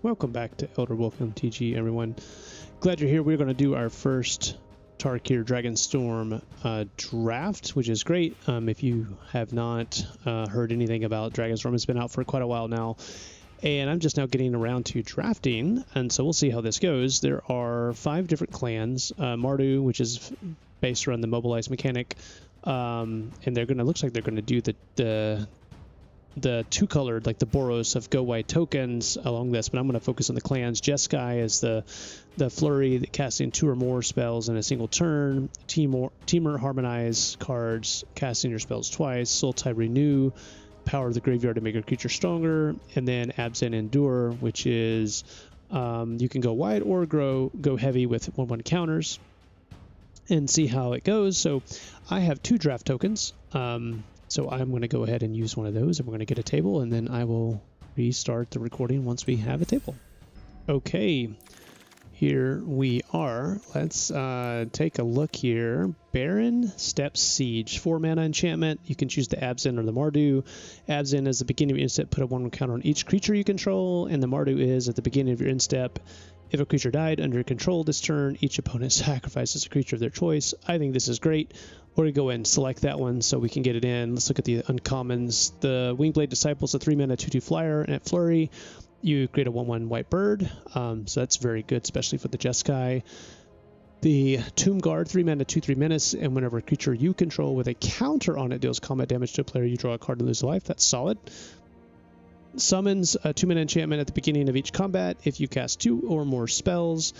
Welcome back to Elder Wolf MTG, everyone. Glad you're here. We're going to do our first Tarkir Dragonstorm draft, which is great. If you have not heard anything about Dragonstorm, it's been out for quite a while now. And I'm just now getting around to drafting, and so we'll see how this goes. There are 5 different clans. Mardu, which is based around the mobilize mechanic, and they're going to, looks like they're going to do the two-colored, like the Boros of Go White tokens along this, but I'm going to focus on the clans. Jeskai is the flurry that casting 2 or more spells in a single turn. Teamer Harmonize cards, casting your spells twice. Sultai Renew, power the graveyard to make a creature stronger. And then Absent Endure, which is you can go wide or go heavy with 1/1 counters and see how it goes. So I have 2 draft tokens. So I'm going to go ahead and use one of those, and we're going to get a table, and then I will restart the recording once we have a table. Okay, here we are. Let's take a look here. Barren Steppe Siege, 4 mana enchantment. You can choose the Absent or the Mardu. Absent is the beginning of your instep, put a 1/1 counter on each creature you control, and the Mardu is at the beginning of your instep. If a creature died under your control this turn, each opponent sacrifices a creature of their choice. I think this is great. We're going to go ahead and select that one so we can get it in. Let's look at the uncommons. The Wingblade Disciple is a 3 mana 2/2 flyer, and at Flurry, you create a 1/1 white bird. So that's very good, especially for the Jeskai. The Tomb Guard, 3 mana 2/3 menace, and whenever a creature you control with a counter on it deals combat damage to a player, you draw a card and lose a life. That's solid. Summons a 2 mana enchantment at the beginning of each combat. If you cast 2 or more spells,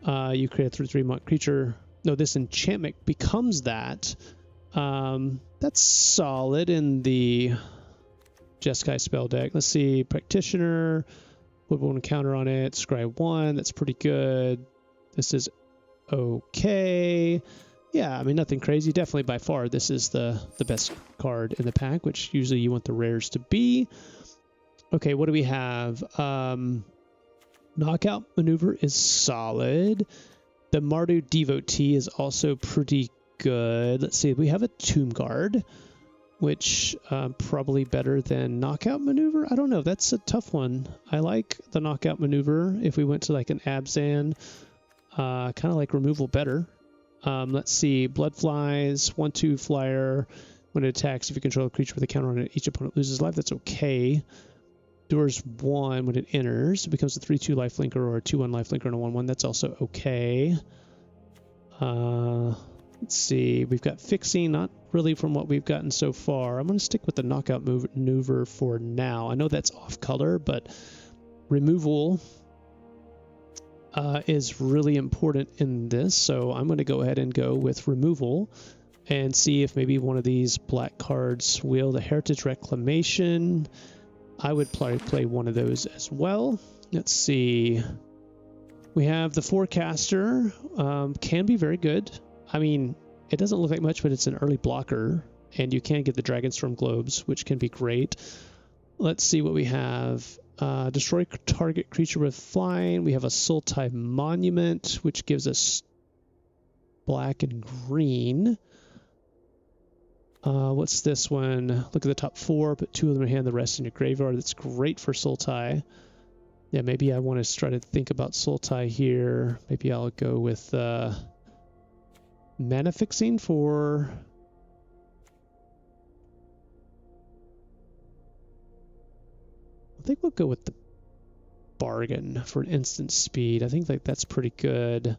you create a 3/3 creature. No, this enchantment becomes that. That's solid in the Jeskai spell deck. Let's see, Practitioner, put 1 counter on it, Scribe 1, that's pretty good. This is okay. Yeah, I mean, nothing crazy. Definitely by far, this is the best card in the pack, which usually you want the rares to be. Okay, what do we have? Knockout Maneuver is solid. The Mardu Devotee is also pretty good. Let's see, we have a Tomb Guard, which probably better than Knockout Maneuver. I don't know, that's a tough one. I like the Knockout Maneuver. If we went to like an Abzan, kind of like Removal better. Let's see, Blood Flies, 1/2 flyer. When it attacks, if you control a creature with a counter on it, each opponent loses life. That's okay. Doors 1 when it enters. It becomes a 3/2 lifelinker or a 2/1 lifelinker and a 1/1. That's also okay. Let's see. We've got Fixing, not really from what we've gotten so far. I'm going to stick with the Knockout Maneuver for now. I know that's off color, but Removal is really important in this. So I'm going to go ahead and go with Removal and see if maybe one of these black cards will. The Heritage Reclamation, I would probably play one of those as well. Let's see. We have the Forecaster. Can be very good. I mean, it doesn't look like much, but it's an early blocker. And you can get the Dragonstorm Globes, which can be great. Let's see what we have. Destroy target creature with flying. We have a Sultai Monument, which gives us black and green. What's this one? Look at the top 4, put 2 of them in your hand, the rest in your graveyard. That's great for Sultai. Yeah, maybe I want to try to think about Sultai here. Maybe I'll go with Mana Fixing for... I think we'll go with the Bargain for an instant speed. I think that's pretty good.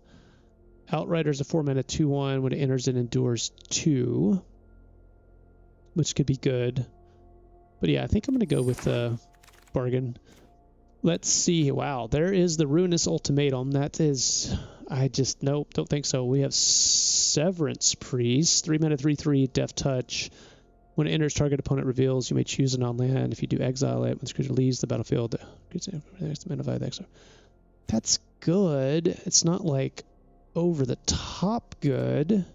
Outrider's a 4 mana 2/1. When it enters, it endures 2. Which could be good. But yeah, I think I'm going to go with Bargain. Let's see. Wow, there is the Ruinous Ultimatum. That is... nope, don't think so. We have Severance Priest. 3 mana 3/3, Death Touch. When it enters, target opponent reveals. You may choose a non-land. If you do, exile it. When this creature leaves the battlefield, that's good. It's not like over the top good.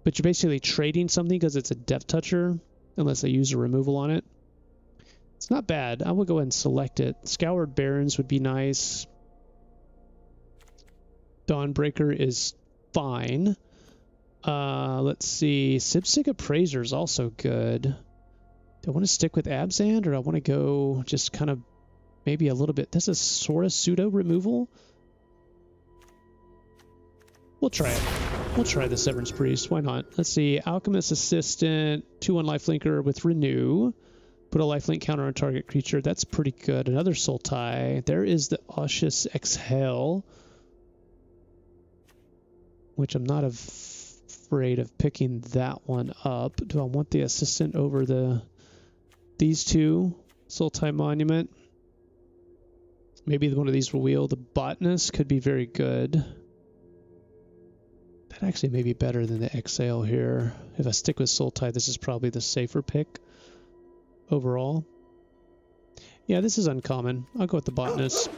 But you're basically trading something because it's a Death Toucher, unless they use a removal on it. It's not bad. I will go ahead and select it. Scoured Barrens would be nice. Dawnbreaker is fine. Let's see. Sipsig Appraiser is also good. Do I want to stick with Abzan, or do I want to go just kind of maybe a little bit. This is sort of pseudo removal. We'll try it. We'll try the Severance Priest. Why not? Let's see. Alchemist Assistant, 2/1 lifelinker with Renew. Put a lifelink counter on target creature. That's pretty good. Another Soul Tie. There is the Osseous Exhale, which I'm not afraid of picking that one up. Do I want the Assistant over these two? Soul Tie Monument. Maybe one of these will wheel. The Botanist could be very good. That actually may be better than the Exhale here. If I stick with Soul Tie, this is probably the safer pick overall. Yeah, this is uncommon. I'll go with the Botanist.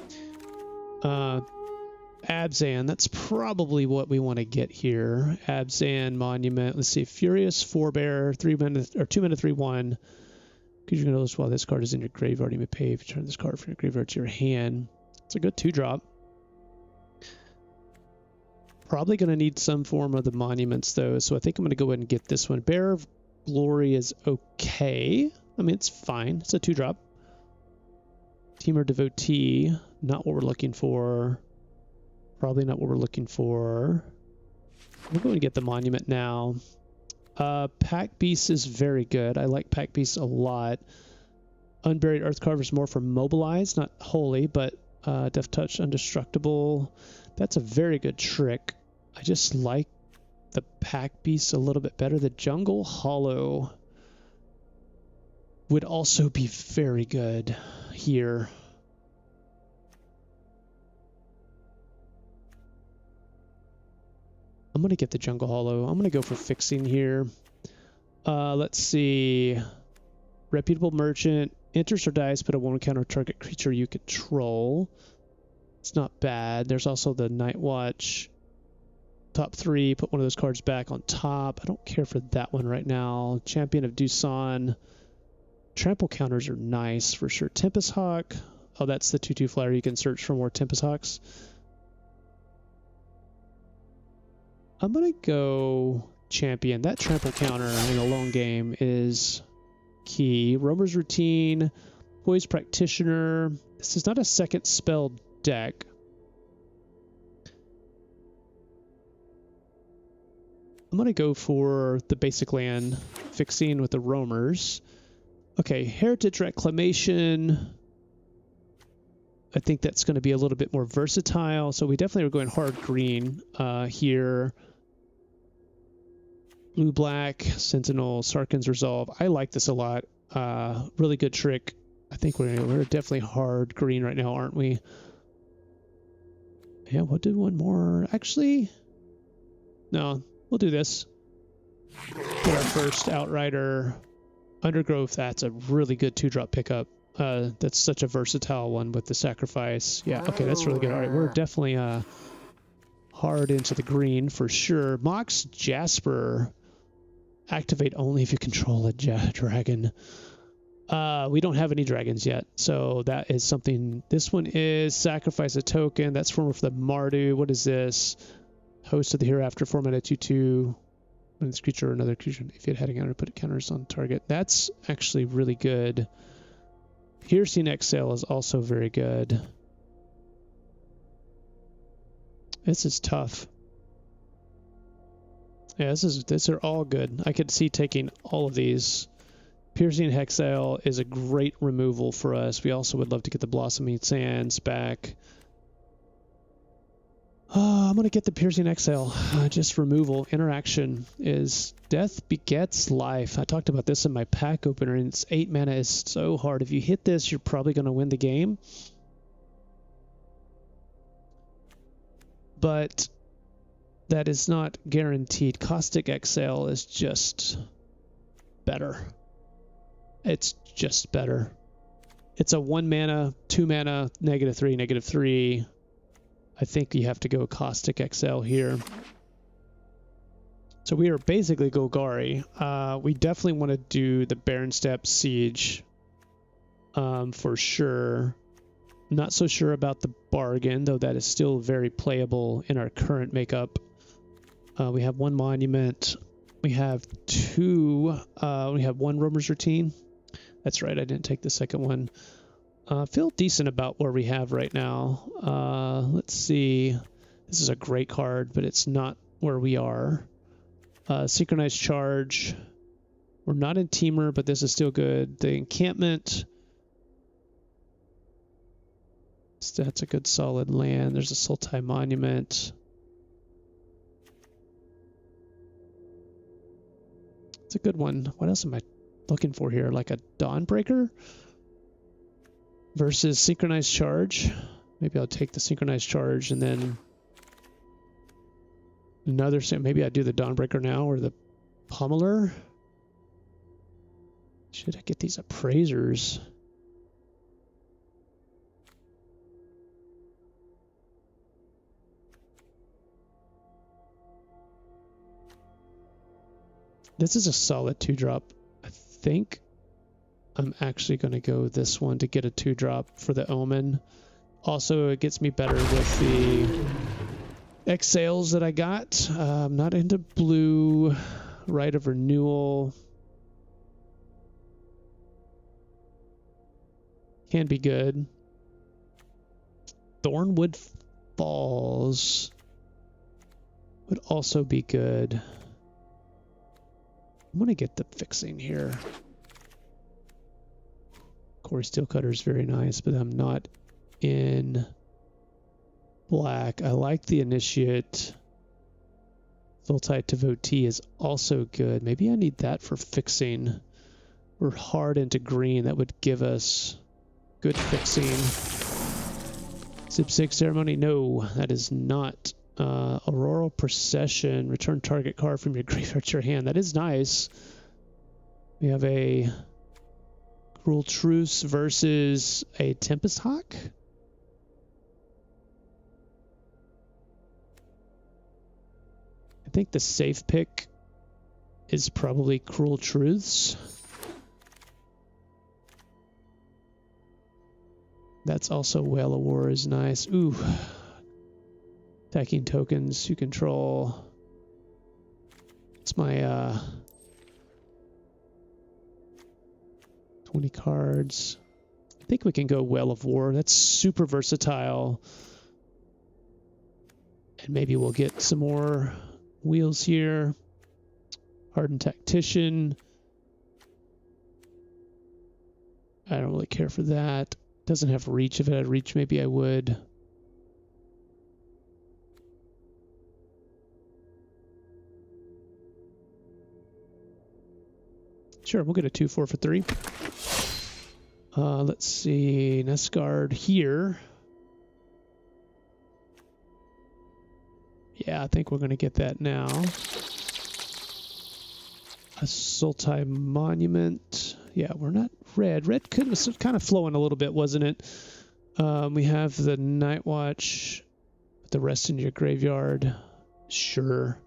Abzan, that's probably what we want to get here. Abzan Monument. Let's see. Furious Forebear, 3 mana or 2 mana 3/1. Creature notice while this card is in your graveyard, you may pay if you turn this card from your graveyard to your hand. It's a good 2-drop. Probably going to need some form of the monuments though, so I think I'm going to go ahead and get this one. Bearer of Glory is okay. I mean, it's fine. It's a 2-drop. Teamer Devotee, not what we're looking for. Probably not what we're looking for. We'll go and get the monument now. Pack Beast is very good. I like Pack Beast a lot. Unburied Earthcarver is more for Mobilize, not Holy, but Death Touch, Indestructible. That's a very good trick. I just like the Pack Beast a little bit better. The Jungle Hollow would also be very good here. I'm going to get the Jungle Hollow. I'm going to go for fixing here. Let's see. Reputable Merchant. Enters or dies, put a 1 counter target creature you control. It's not bad. There's also the Night Watch. Top 3, put one of those cards back on top. I don't care for that one right now. Champion of Doosan. Trample counters are nice for sure. Tempest Hawk. Oh, that's the 2/2 flyer. You can search for more Tempest Hawks. I'm going to go Champion. That trample counter in a long game is key. Roamer's Routine. Poise Practitioner. This is not a second spell deck. I'm going to go for the basic land fixing with the roamers. Okay, Heritage Reclamation. I think that's going to be a little bit more versatile. So we definitely are going hard green here. Blue-black, Sentinel, Sarkhan's Resolve. I like this a lot. Really good trick. I think we're definitely hard green right now, aren't we? Yeah, we'll do one more. Actually, no, we'll do this. Get our first Outrider. Undergrowth, that's a really good 2-drop pickup. That's such a versatile one with the sacrifice. Yeah, okay, that's really good. All right, we're definitely hard into the green for sure. Mox Jasper. Activate only if you control a dragon. We don't have any dragons yet, so that is something. This one is sacrifice a token. That's for the Mardu. What is this? Host of the Hereafter, 4 mana 2/2. When this creature or another creature, if it had a counter, put counters on target. That's actually really good. Piercing Exhale is also very good. This is tough. Yeah, these are all good. I could see taking all of these. Piercing Hexale is a great removal for us. We also would love to get the Blossoming Sands back. I'm going to get the Piercing Exhale. Just removal. Interaction is death begets life. I talked about this in my pack opener, and it's 8 mana is so hard. If you hit this, you're probably going to win the game. But that is not guaranteed. Caustic Exhale is just better. It's just better. It's a 1 mana, 2 mana, -3, -3. I think you have to go Caustic Exhale here. So we are basically Golgari. We definitely want to do the Barren Steppe Siege for sure. Not so sure about the Bargain, though that is still very playable in our current makeup. We have 1 Monument. We have 2. We have 1 Roamer's Routine. That's right, I didn't take the second one. Feel decent about where we have right now. Let's see. This is a great card, but it's not where we are. Synchronized Charge. We're not in Teamer, but this is still good. The Encampment. That's a good solid land. There's a Sultai Monument. It's a good one. What else am I looking for here? Like a Dawnbreaker versus Synchronized Charge. Maybe I'll take the Synchronized Charge and then another. Maybe I do the Dawnbreaker now or the Pummeler. Should I get these appraisers? This is a solid 2-drop. I think I'm actually going to go this one to get a 2-drop for the Omen. Also, it gets me better with the Exhales that I got. I'm not into blue. Right of Renewal. Can be good. Thornwood Falls would also be good. I'm going to get the fixing here. Corey Steelcutter is very nice, but I'm not in black. I like the Initiate. Sultai Devotee is also good. Maybe I need that for fixing. We're hard into green. That would give us good fixing. Zip 6 Ceremony. No, that is not. Auroral Procession. Return target card from your graveyard to your hand. That is nice. We have a Cruel Truce versus a Tempest Hawk. I think the safe pick is probably Cruel Truths. That's also Whale of War is nice. Ooh. Attacking tokens you control. It's my 20 cards. I think we can go Whale of War. That's super versatile. And maybe we'll get some more wheels here. Hardened Tactician. I don't really care for that. Doesn't have reach. If it had reach, maybe I would. Sure, we'll get a 2-4 for 3. Let's see. Nest Guard here. Yeah, I think we're going to get that now. A Sultai Monument. Yeah, we're not red. Red was kind of flowing a little bit, wasn't it? We have the Night Watch. Put the rest in your graveyard. Sure.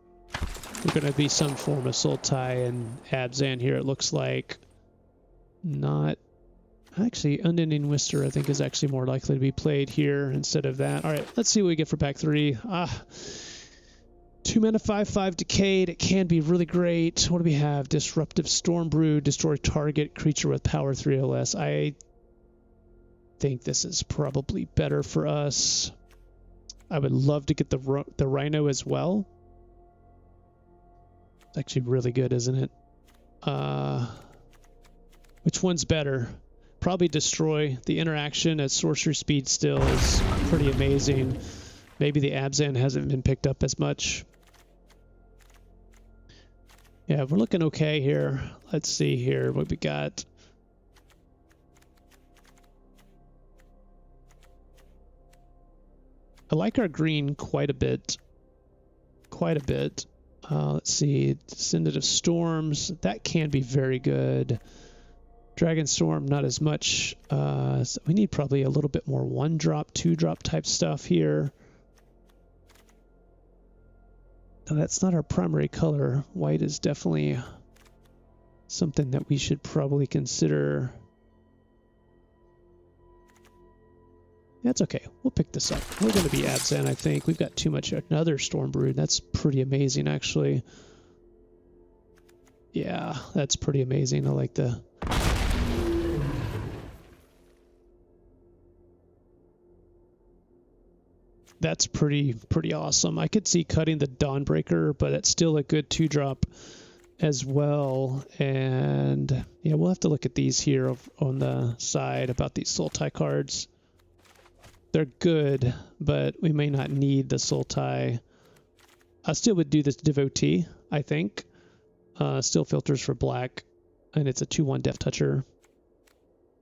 We're going to be some form of Sultai and Abzan here, it looks like. Not... Actually, Unending Wister, I think, is actually more likely to be played here instead of that. All right, let's see what we get for back 3. 2 mana, 5/5 Decayed. It can be really great. What do we have? Disruptive Stormbrew. Destroy target creature with power 3 or less. I think this is probably better for us. I would love to get the Rhino as well. It's actually really good, isn't it? Which one's better? Probably Destroy. The interaction at sorcery speed still is pretty amazing. Maybe the Abzan hasn't been picked up as much. Yeah, we're looking okay here. Let's see here what we got. I like our green quite a bit. Quite a bit. Let's see. Descendant of Storms. That can be very good. Dragonstorm, not as much. So we need probably a little bit more 1-drop, 2-drop type stuff here. No, that's not our primary color. White is definitely something that we should probably consider. That's okay. We'll pick this up. We're going to be Abzan, I think. We've got too much. Another Stormbrew. That's pretty amazing, actually. Yeah, that's pretty amazing. I like the... That's pretty awesome. I could see cutting the Dawnbreaker, but it's still a good 2-drop as well. And yeah, we'll have to look at these here on the side about these Sultai cards. They're good, but we may not need the Sultai. I still would do this Devotee, I think. Still filters for black, and it's a 2/1 Death Toucher.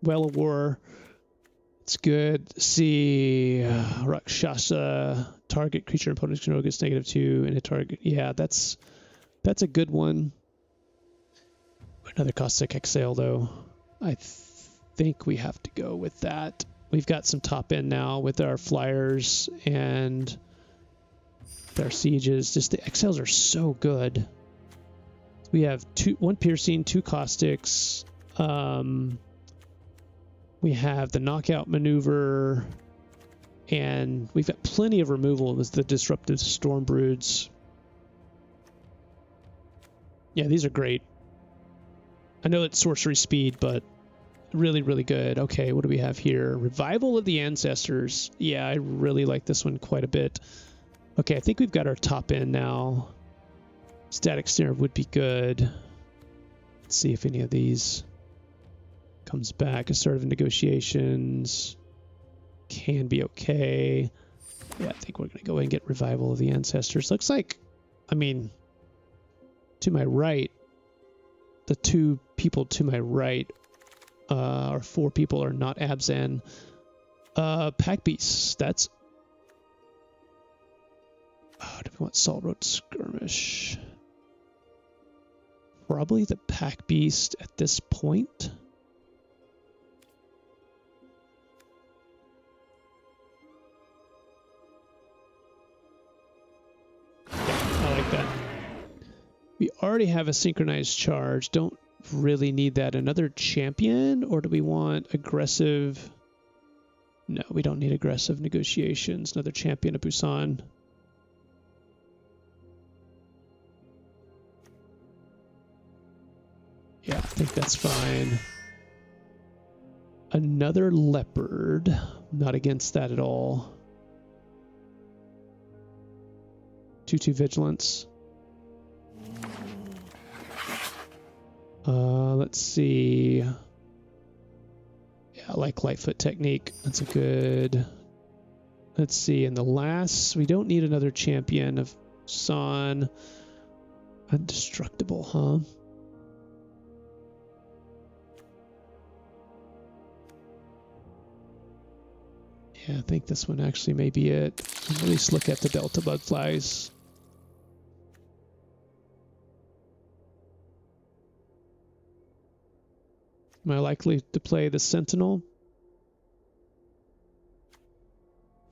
Well of War. It's good. See, Rakshasa, target creature and opponent's control gets -2, and a target. Yeah, that's a good one. Another Caustic Exhale, though. I think we have to go with that. We've got some top end now with our flyers and our sieges. Just the exhales are so good. We have 1 piercing, 2 caustics. We have the knockout maneuver, and we've got plenty of removal with the disruptive storm broods. Yeah, these are great. I know it's sorcery speed, but really, really good. Okay, what do we have here? Revival of the Ancestors. Yeah, I really like this one quite a bit. Okay, I think we've got our top end now. Static Snare would be good. Let's see if any of these comes back. Assertive Negotiations can be okay. Yeah, I think we're going to go ahead and get Revival of the Ancestors. Looks like, I mean, to my right, the 2 people to my right, or 4 people are not Abzan. Pack Beasts, that's... Oh, do we want Salt Road Skirmish? Probably the Pack Beast at this point. I like that. We already have a synchronized charge. Don't really need that. Another champion, or do we want aggressive? No, we don't need aggressive negotiations. Another champion of Busan. Yeah, I think that's fine. Another leopard. Not against that at all. 2/2 vigilance. Let's see. Yeah, I like Lightfoot Technique. That's a good. Let's see. And the last, we don't need another champion of San. Indestructible, huh? Yeah, I think this one actually may be it. At least look at the Delta Bugflies. Am I likely to play the Sentinel?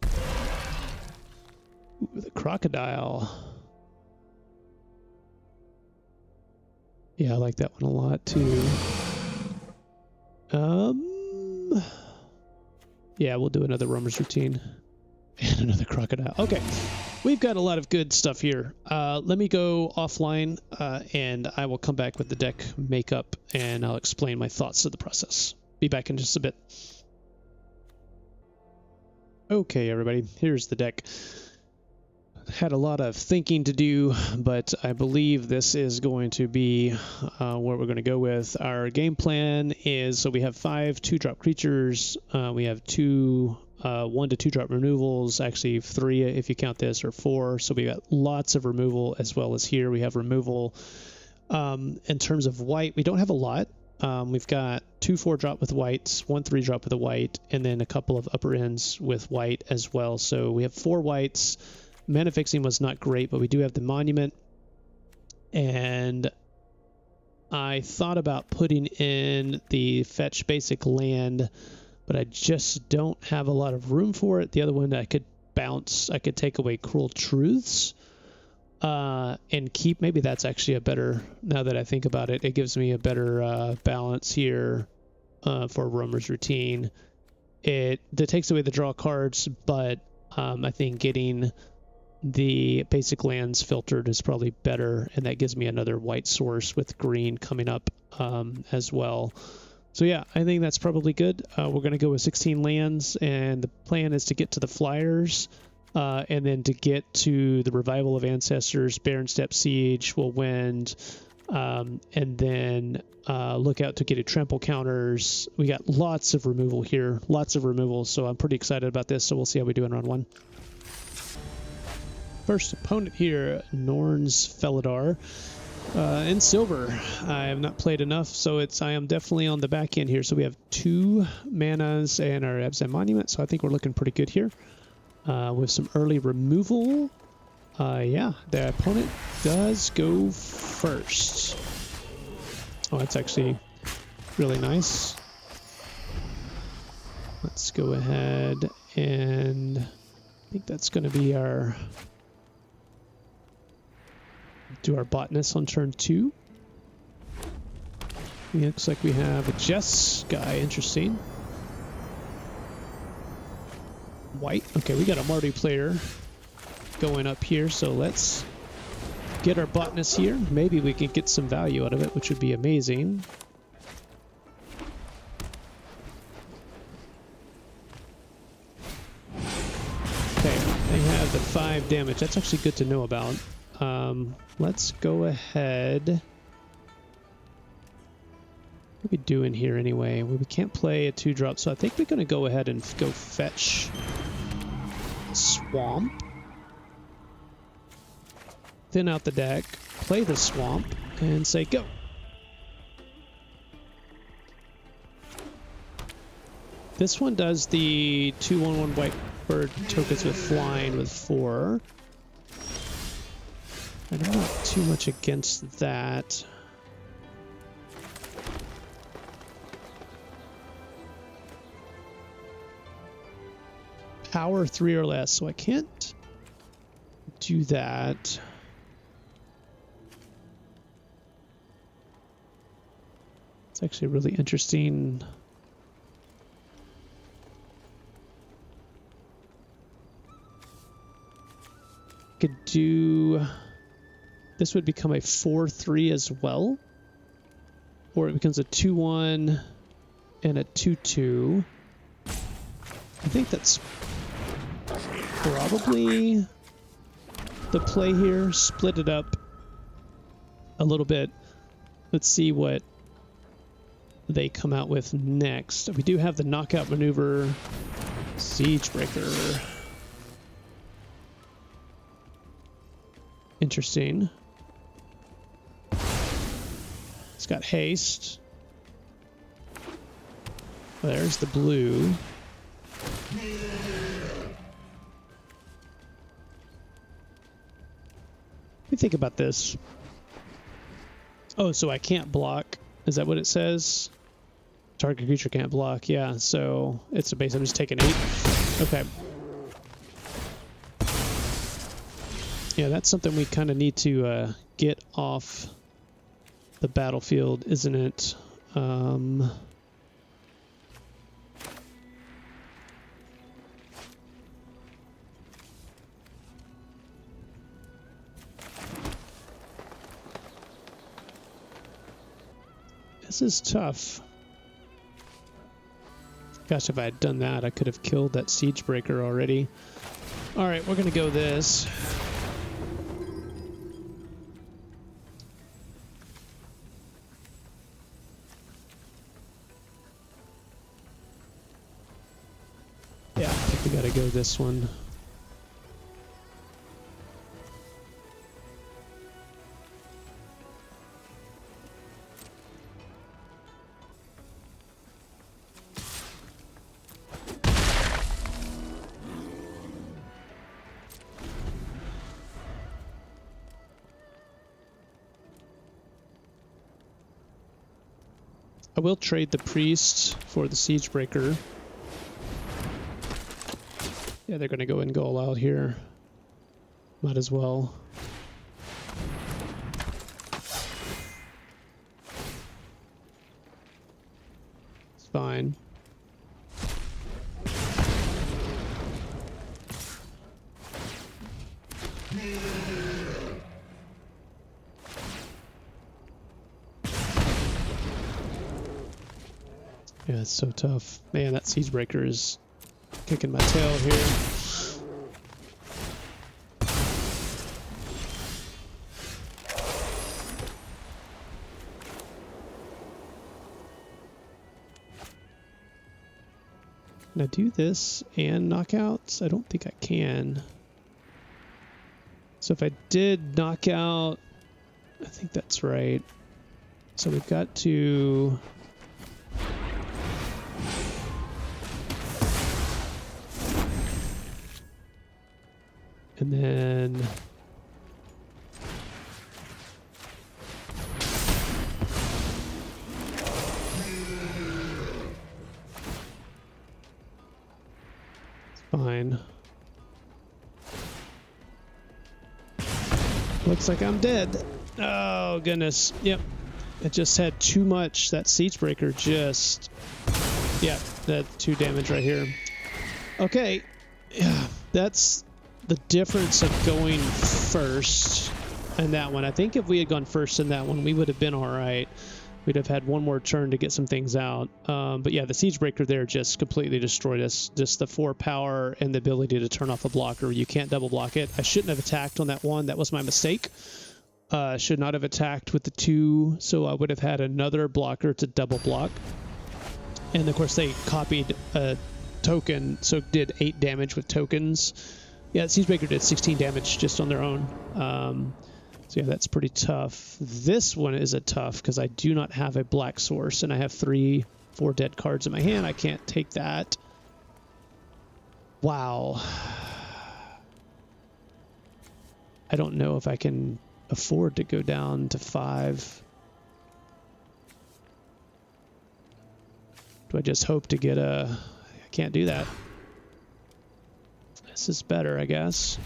Ooh, the Crocodile. Yeah, I like that one a lot too. Yeah, we'll do another Roamer's Routine. And another Crocodile. Okay, we've got a lot of good stuff here. Let me go offline, and I will come back with the deck makeup, and I'll explain my thoughts of the process. Be back in just a bit. Okay, everybody, here's the deck. Had a lot of thinking to do, but I believe this is going to be what we're going to go with. Our game plan is, so we have 5 2-drop creatures. We have 2 1 to 2 drop removals, actually 3 if you count this, or 4. So we got lots of removal, as well as here we have removal. In terms of white, we don't have a lot. We've got 2 4-drop with whites, 1 3-drop with a white, and then a couple of upper ends with white as well. So we have 4 whites. Mana fixing was not great, but we do have the Monument. And I thought about putting in the fetch basic land, but I just don't have a lot of room for it. The other one I could bounce, I could take away Cruel Truths and keep. Maybe that's actually a better, now that I think about it, it gives me a better balance here for Roamer's Routine. That takes away the draw cards, but I think getting the basic lands filtered is probably better, and that gives me another white source with green coming up as well. So yeah, I think that's probably good. We're going to go with 16 lands, and the plan is to get to the flyers. And then to get to the Revival of Ancestors, Barren Step Siege, will Wind, and then look out to get a trample counters. We got lots of removal here, lots of removal, so I'm pretty excited about this, so we'll see how we do in round one. First opponent here, Norn's Felidar. In silver, I have not played enough, so I am definitely on the back end here. So we have 2 manas and our Abzan Monument, so I think we're looking pretty good here. With some early removal. Yeah, the opponent does go first. Oh, that's actually really nice. Let's go ahead and I think that's going to be our... do our botanist on turn 2. It looks like we have a Jess guy. Interesting. White. Okay, we got a Mardu player going up here, so let's get our botanist here. Maybe we can get some value out of it, which would be amazing. Okay, they have the 5 damage. That's actually good to know about. Let's go ahead. What are we doing here anyway? Well, we can't play a 2-drop, so I think we're going to go ahead and go fetch Swamp. Thin out the deck, play the Swamp, and say go. This one does the 2/1/1 white bird tokens with flying with 4. And I'm not too much against that. Power 3 or less, so I can't do that. It's actually really interesting. Could do... This would become a 4/3 as well. Or it becomes a 2/1 and a 2/2. I think that's probably the play here. Split it up a little bit. Let's see what they come out with next. We do have the knockout maneuver, Siegebreaker. Interesting. It's got haste. There's the blue. Let me think about this. Oh, so I can't block. Is that what it says? Target creature can't block. Yeah, so it's a base. I'm just taking 8. Okay. Yeah, that's something we kind of need to get off the battlefield, isn't it? This is tough. Gosh, if I had done that, I could have killed that Siegebreaker already. All right, we're going to go this. Yeah, I think we got to go this one. I will trade the priest for the Siegebreaker. Yeah, they're going to go and go all out here. Might as well. It's fine. Yeah, it's so tough. Man, that Siegebreaker is kicking my tail here. Can I do this and knockouts? I don't think I can. So if I did knockout, I think that's right. So we've got to... And then... Fine. Looks like I'm dead. Oh, goodness. Yep. It just had too much. That Siege Breaker just... Yeah, that 2 damage right here. Okay. Yeah, that's the difference of going first in that one. I think if we had gone first in that one, we would have been all right. We'd have had one more turn to get some things out. But yeah, the Siege Breaker there just completely destroyed us. Just the 4 power and the ability to turn off a blocker. You can't double block it. I shouldn't have attacked on that one. That was my mistake. Should not have attacked with the 2. So I would have had another blocker to double block. And of course they copied a token, so did 8 damage with tokens. Yeah, Siege Breaker did 16 damage just on their own. So yeah, that's pretty tough. This one is a tough because I do not have a black source and I have 4 dead cards in my hand. I can't take that. Wow. I don't know if I can afford to go down to 5. Do I just hope to get a... I can't do that. This is better, I guess.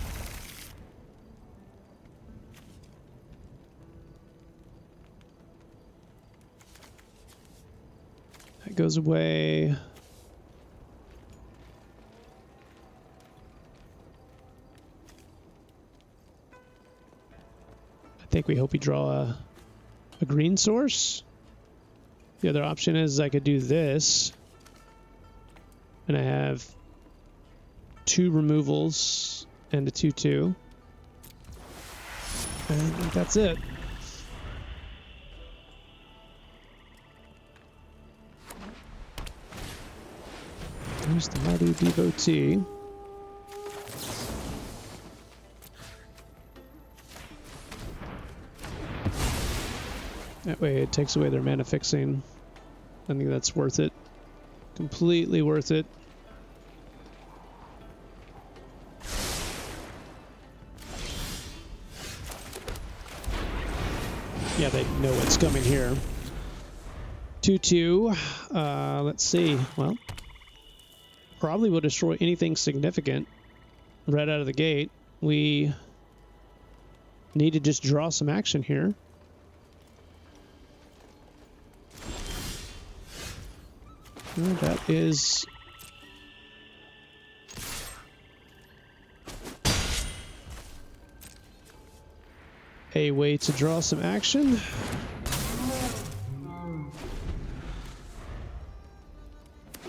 That goes away. I think we hope we draw a green source. The other option is I could do this. And I have 2 removals and a 2/2. And I think that's it. There's the Mighty Devotee. That way it takes away their mana fixing. I think that's worth it. Completely worth it. Yeah, they know what's coming here. 2/2. Let's see. Well, probably will destroy anything significant right out of the gate. We need to just draw some action here. Well, that is... a way to draw some action.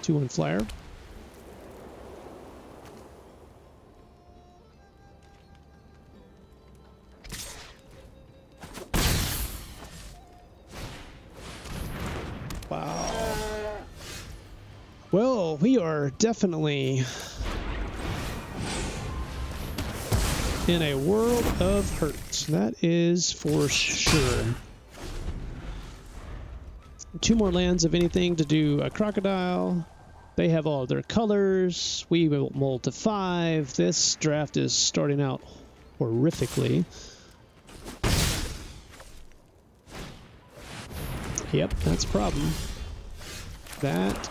Two on flyer. Wow. Well, we are definitely in a world of hurt. That is for sure. 2 more lands of anything to do a crocodile. They have all their colors. We will mold to 5. This draft is starting out horrifically. Yep, that's a problem. That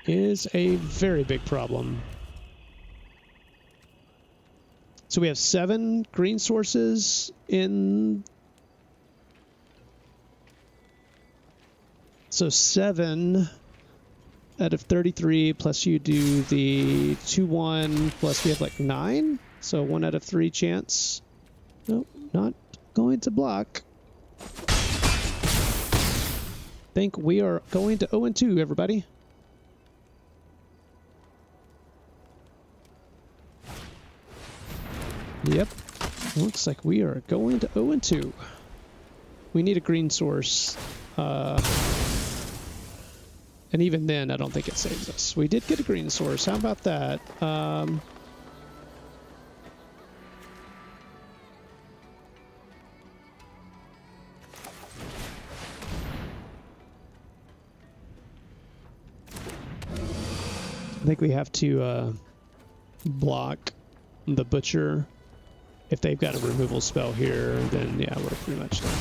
is a very big problem. So we have 7 green sources in... So 7 out of 33, plus you do the 2/1, plus we have like 9. So 1 out of 3 chance. Nope, not going to block. Think we are going to 0-2, everybody. Yep, looks like we are going to 0-2. We need a green source. And even then, I don't think it saves us. We did get a green source. How about that? I think we have to block the butcher. If they've got a removal spell here, then yeah, we're pretty much done.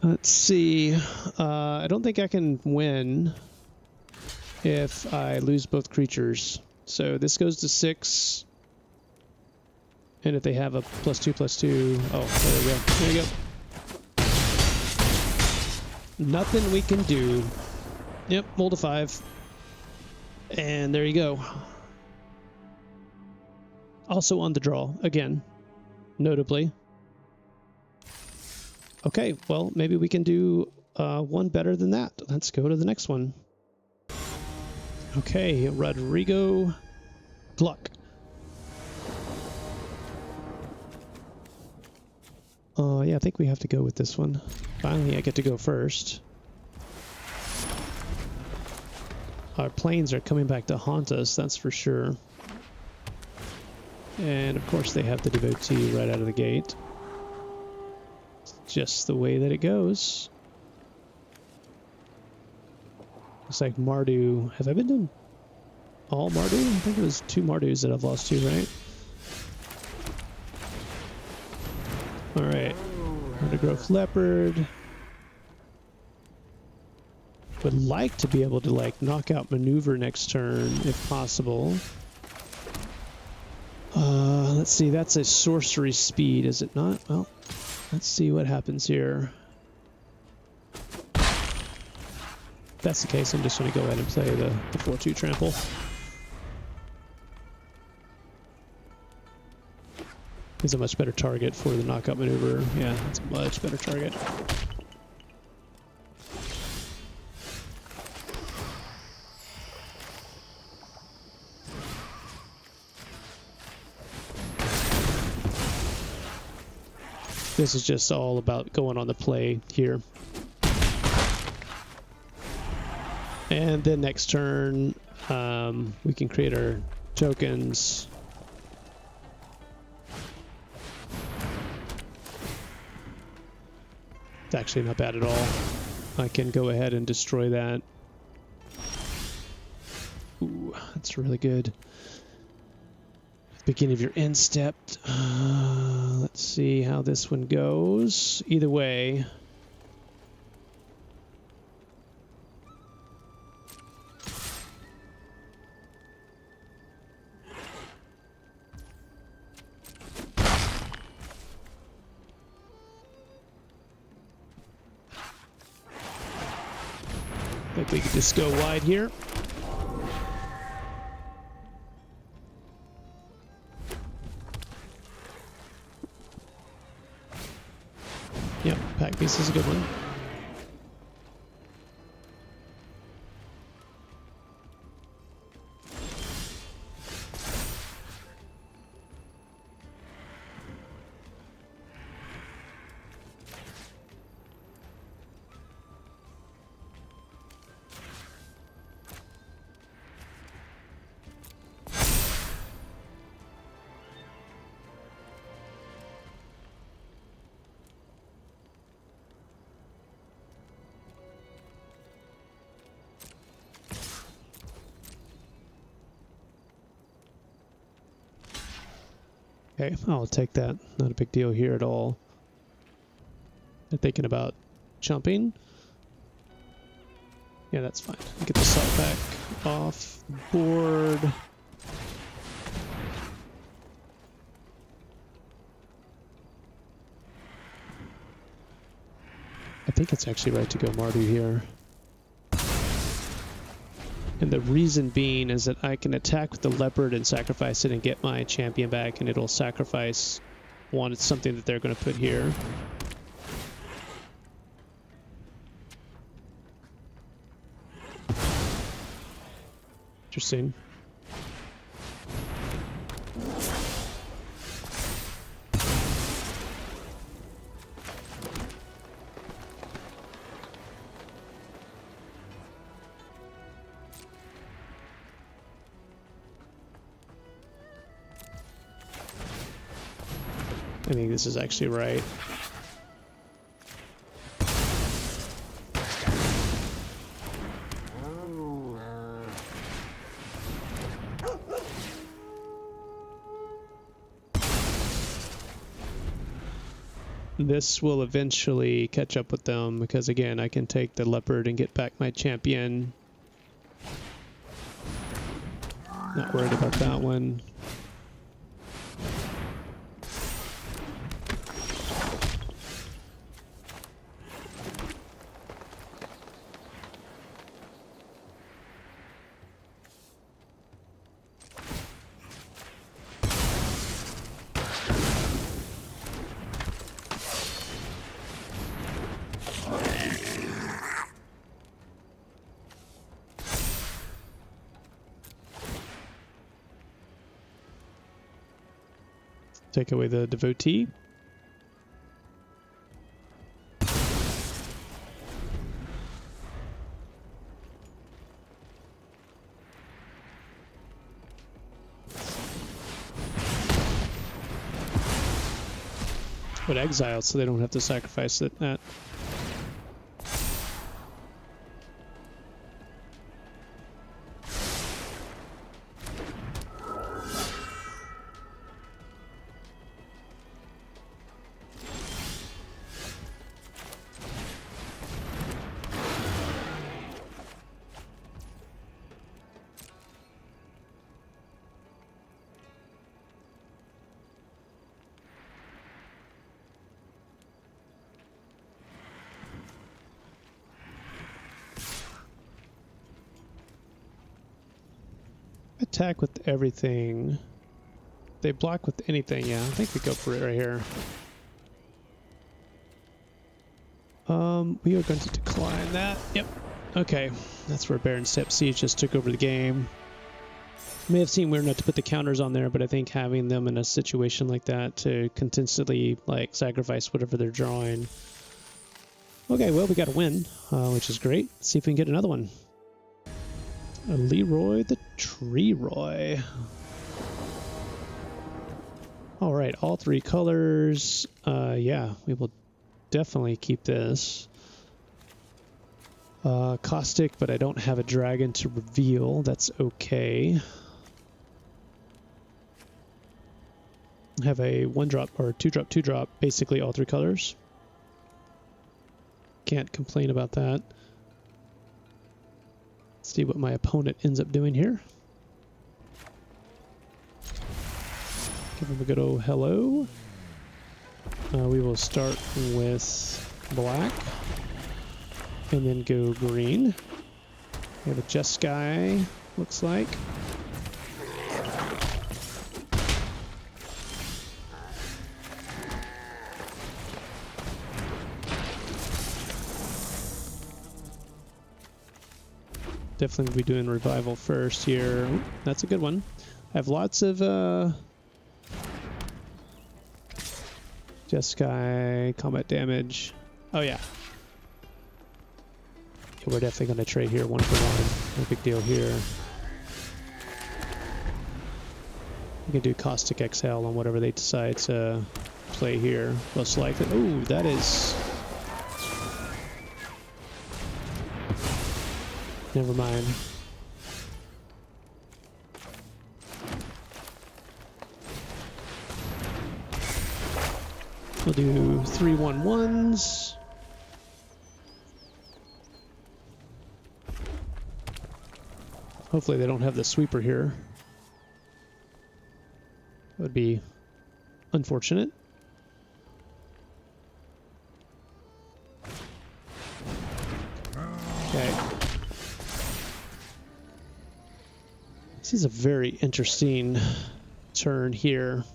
Let's see. I don't think I can win if I lose both creatures. So this goes to 6. And if they have a +2/+2, oh, there we go. There we go. Nothing we can do. Yep, roll to 5. And there you go. Also on the draw, again, notably. Okay, well, maybe we can do one better than that. Let's go to the next one. Okay, Rodrigo Gluck. Yeah, I think we have to go with this one. Finally, I get to go first. Our planes are coming back to haunt us, that's for sure. And of course they have the devotee right out of the gate. It's just the way that it goes. Looks like Mardu. Have I been to all Mardu? I think it was 2 Mardus that I've lost to, right? Alright. Undergrowth Leopard. Would like to be able to like knock out maneuver next turn if possible. Let's see, that's a sorcery speed, is it not? Well, let's see what happens here. If that's the case, I'm just going to go ahead and play the 4-2 trample. He's a much better target for the knockout maneuver. Yeah, it's a much better target. This is just all about going on the play here. And then next turn, we can create our tokens. It's actually not bad at all. I can go ahead and destroy that. Ooh, that's really good. Beginning of your end step. Let's see how this one goes. Either way. I think we could just go wide here. Yep, pack piece is a good one. Okay, I'll take that. Not a big deal here at all. They're thinking about jumping. Yeah, that's fine. Get the salt back off board. I think it's actually right to go Mardu here. And the reason being is that I can attack with the leopard and sacrifice it and get my champion back, and it'll sacrifice one. It's something that they're going to put here. Interesting. I think this is actually right. This will eventually catch up with them because, again, I can take the leopard and get back my champion. Not worried about that one. Take away the devotee. But exiled so they don't have to sacrifice that. Attack with everything. They block with anything, yeah. I think we go for it right here. We are going to decline that. Yep. Okay. That's where Baron Step Siege just took over the game. You may have seen we're not to put the counters on there, but I think having them in a situation like that to continuously like sacrifice whatever they're drawing. Okay, well, we got a win, which is great. Let's see if we can get another one. Leroy the Tree Roy. All right, all three colors. Yeah, we will definitely keep this. Caustic, but I don't have a dragon to reveal. That's okay. I have a 1-drop or 2-drop, 2-drop, basically all three colors. Can't complain about that. Let's see what my opponent ends up doing here. Give him a good old hello. We will start with black and then go green. We have a Jeskai, looks like. Definitely will be doing revival first here. Ooh, that's a good one. I have lots of Jeskai combat damage. Oh yeah. We're definitely going to trade here 1 for 1. No big deal here. We can do Caustic Exhale on whatever they decide to play here. Most likely. Oh, that is... Never mind. We'll do 3/1/1s. Hopefully they don't have the sweeper here. That would be unfortunate. Okay. This is a very interesting turn here.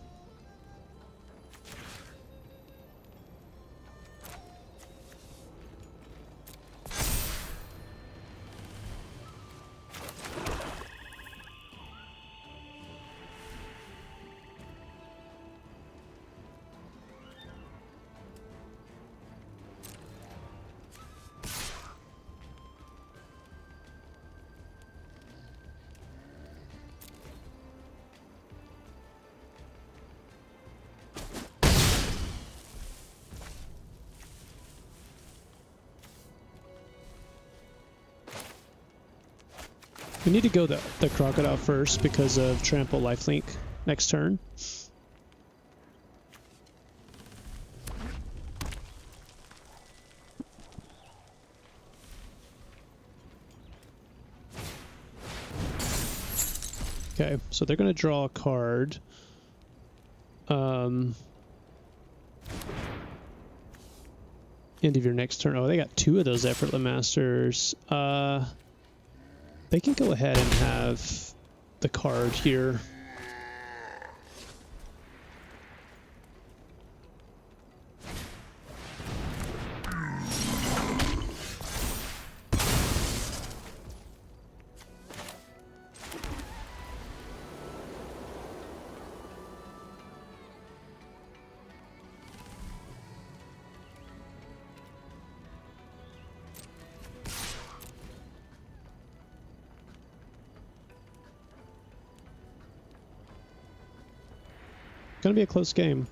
We need to go the crocodile first because of trample lifelink next turn. Okay, so they're going to draw a card. End of your next turn. Oh, they got 2 of those Effortless Masters. They can go ahead and have the card here. Gonna be a close game.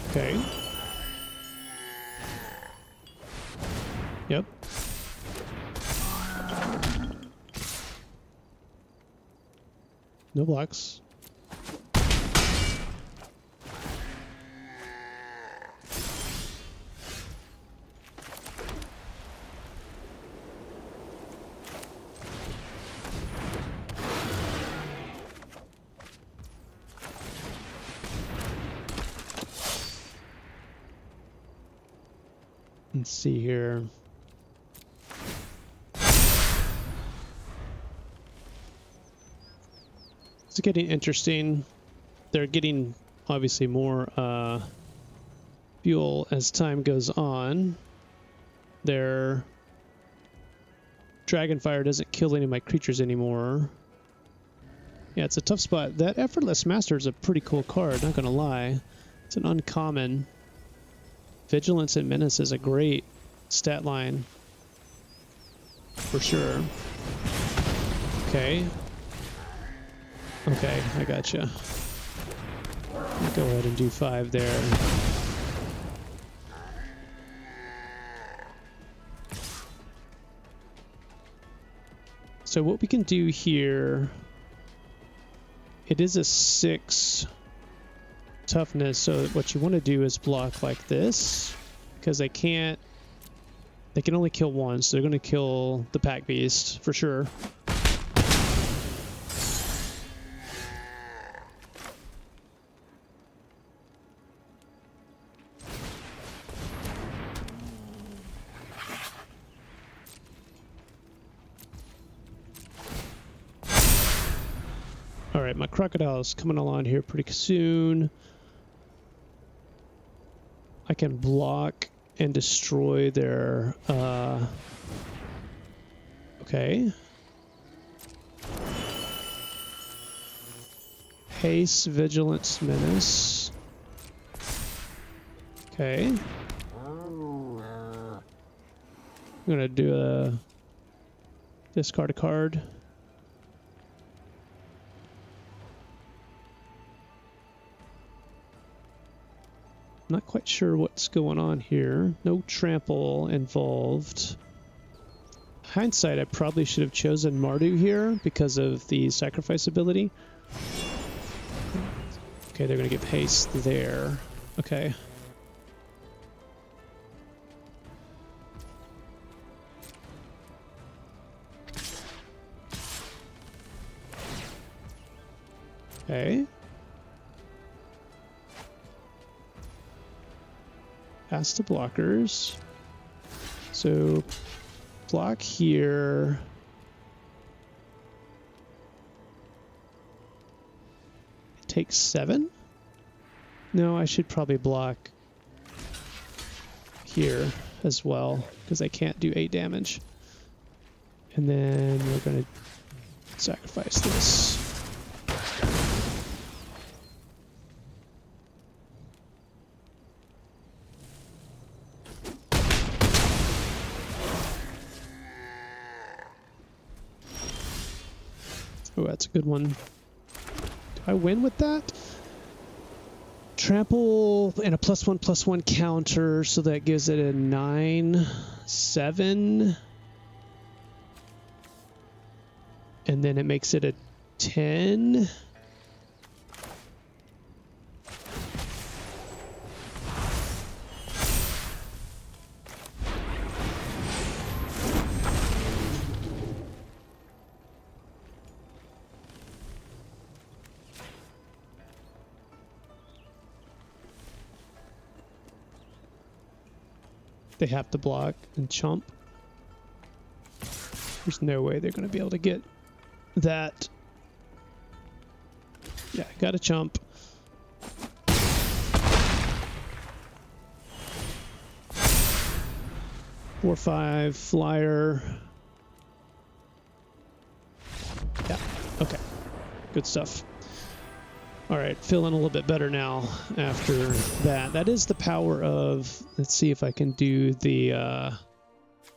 Okay. Yep. No blocks. Let's see here. It's getting interesting. They're getting obviously more fuel as time goes on. Their Dragonfire doesn't kill any of my creatures anymore. Yeah, it's a tough spot. That Effortless Master is a pretty cool card, not gonna lie. It's an uncommon. Vigilance and Menace is a great stat line. For sure. Okay. Okay, I gotcha. Go ahead and do 5 there. So what we can do here, it is a 6 toughness, so what you want to do is block like this, because they can only kill 1, so they're going to kill the pack beast for sure. All right, my crocodile's coming along here pretty soon. I can block and destroy their, okay. Haste, Vigilance, Menace. Okay. I'm gonna do a discard a card. Not quite sure what's going on here. No trample involved. Hindsight, I probably should have chosen Mardu here because of the sacrifice ability. Okay, they're going to get haste there. Okay. Okay. Past the blockers. So block here. It takes 7? No, I should probably block here as well, because I can't do 8 damage. And then we're going to sacrifice this. Oh, that's a good one. Do I win with that? Trample and a +1/+1 counter, so that gives it a 9/7. And then it makes it a 10. They have to block and chump. There's no way they're going to be able to get that. Yeah, gotta chump. Four, 5, flyer. Yeah, okay. Good stuff. All right, feeling a little bit better now after that. That is the power of, let's see if I can do the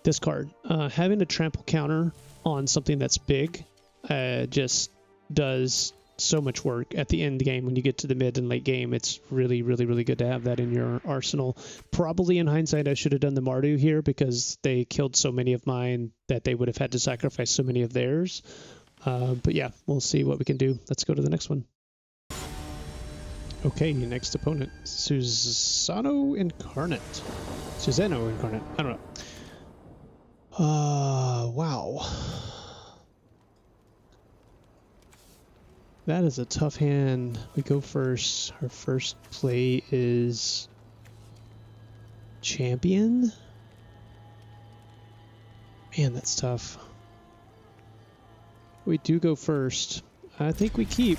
discard. Having a trample counter on something that's big just does so much work at the end game. When you get to the mid and late game, it's really, really, really good to have that in your arsenal. Probably in hindsight, I should have done the Mardu here because they killed so many of mine that they would have had to sacrifice so many of theirs. But yeah, we'll see what we can do. Let's go to the next one. Okay, next opponent, Susano Incarnate. Susano Incarnate, I don't know. Wow. That is a tough hand. We go first. Our first play is Champion. Man, that's tough. We do go first. I think we keep.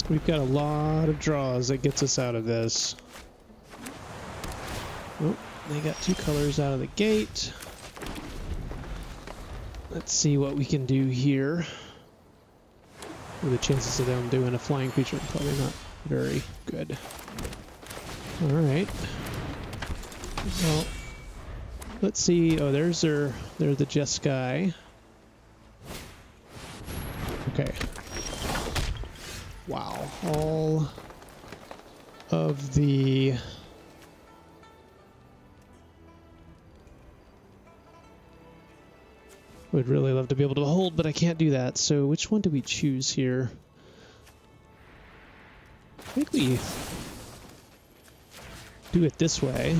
We've got a lot of draws that gets us out of this. Oh, they got 2 colors out of the gate. Let's see what we can do here. Well, the chances of them doing a flying creature are probably not very good. Alright. Well, let's see. Oh, there's the Jeskai. Okay. Wow, all of the would really love to be able to hold, but I can't do that. So which one do we choose here? I think we do it this way.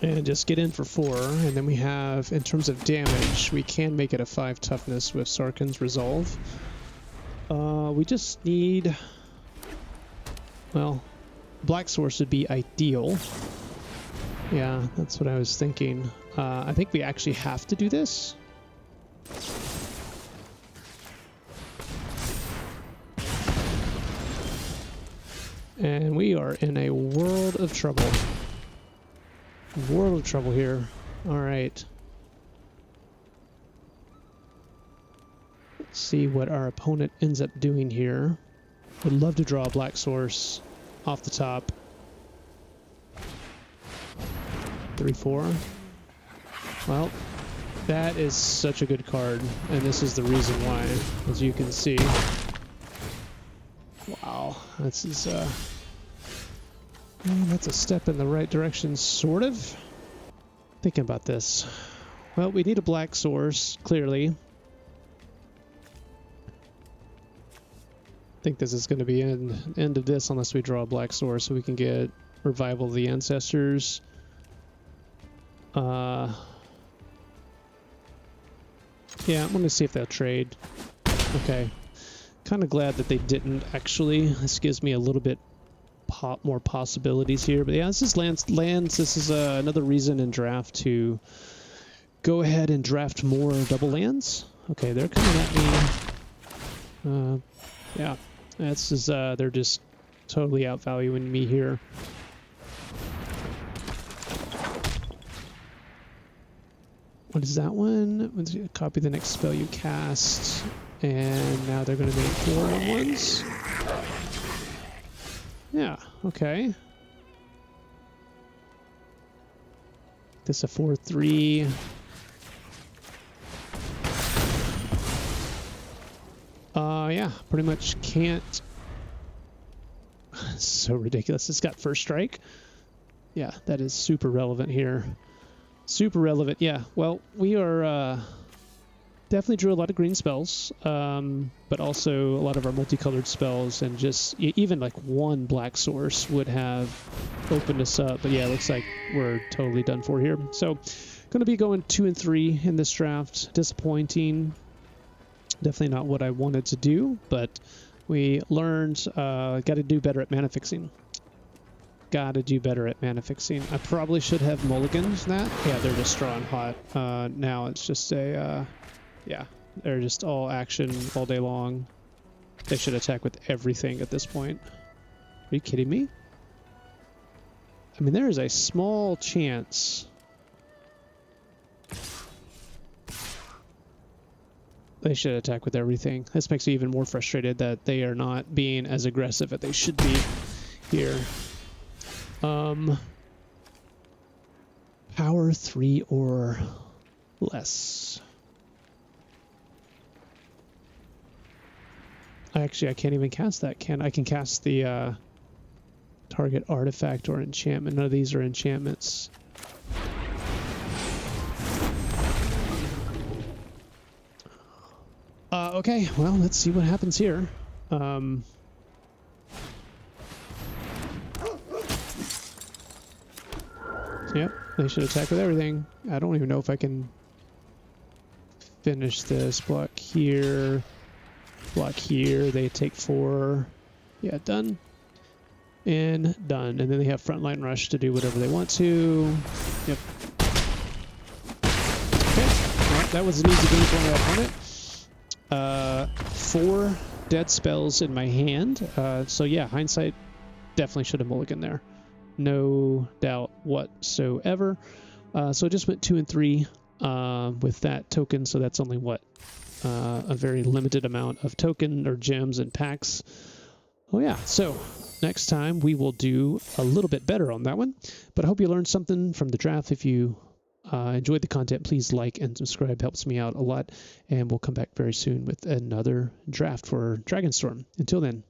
And just get in for 4, and then we have, in terms of damage, we can make it a 5 toughness with Sarkhan's Resolve. We just need, well, Black Source would be ideal. Yeah, that's what I was thinking. I think we actually have to do this. And we are in a world of trouble. World of trouble here. All right. Let's see what our opponent ends up doing here. Would love to draw a Black Source off the top. 3/4. Well, that is such a good card, and this is the reason why, as you can see. Wow, this is that's a step in the right direction, sort of. Thinking about this. Well, we need a Black Source, clearly. I think this is going to be end of this unless we draw a Black Source, so we can get Revival of the Ancestors. Yeah, I'm going to see if they'll trade. Okay. Kind of glad that they didn't, actually. This gives me a little bit more possibilities here. But yeah, this is lands. This is another reason in draft to go ahead and draft more double lands. Okay, they're coming at me. Yeah, that's just, they're just totally outvaluing me here. What is that one? Let's copy the next spell you cast. And now they're going to make 4 1/1s. Yeah, okay. This a 4/3. Yeah, pretty much can't. So ridiculous. It's got first strike. Yeah, that is super relevant here. Super relevant. Yeah, well, we are definitely drew a lot of green spells, but also a lot of our multicolored spells, and just even like one black source would have opened us up. But yeah, it looks like we're totally done for here. So going to be going 2 and 3 in this draft. Disappointing. Definitely not what I wanted to do, but we learned got to do better at mana fixing. Got to do better at mana fixing. I probably should have mulliganed that. Yeah, they're just drawing hot. Now it's just a, yeah, they're just all action all day long. They should attack with everything at this point. Are you kidding me? I mean, there is a small chance they should attack with everything. This makes me even more frustrated that they are not being as aggressive as they should be here. Power 3 or less. Actually, I can't even cast that. I can cast the target artifact or enchantment. None of these are enchantments. Okay, well, let's see what happens here. Yep, they should attack with everything. I don't even know if I can finish this. Block here. Block here. They take 4. Yeah, done. And done. And then they have frontline rush to do whatever they want to. Yep. Okay. Well, that was an easy game for my opponent. 4 dead spells in my hand. So yeah, hindsight, definitely should have mulliganed there. No doubt whatsoever. So I just went 2 and 3 with that token. So that's only what? A very limited amount of token or gems and packs. Oh yeah, so next time we will do a little bit better on that one. But I hope you learned something from the draft. If you enjoyed the content, please like and subscribe. Helps me out a lot. And we'll come back very soon with another draft for Dragonstorm. Until then,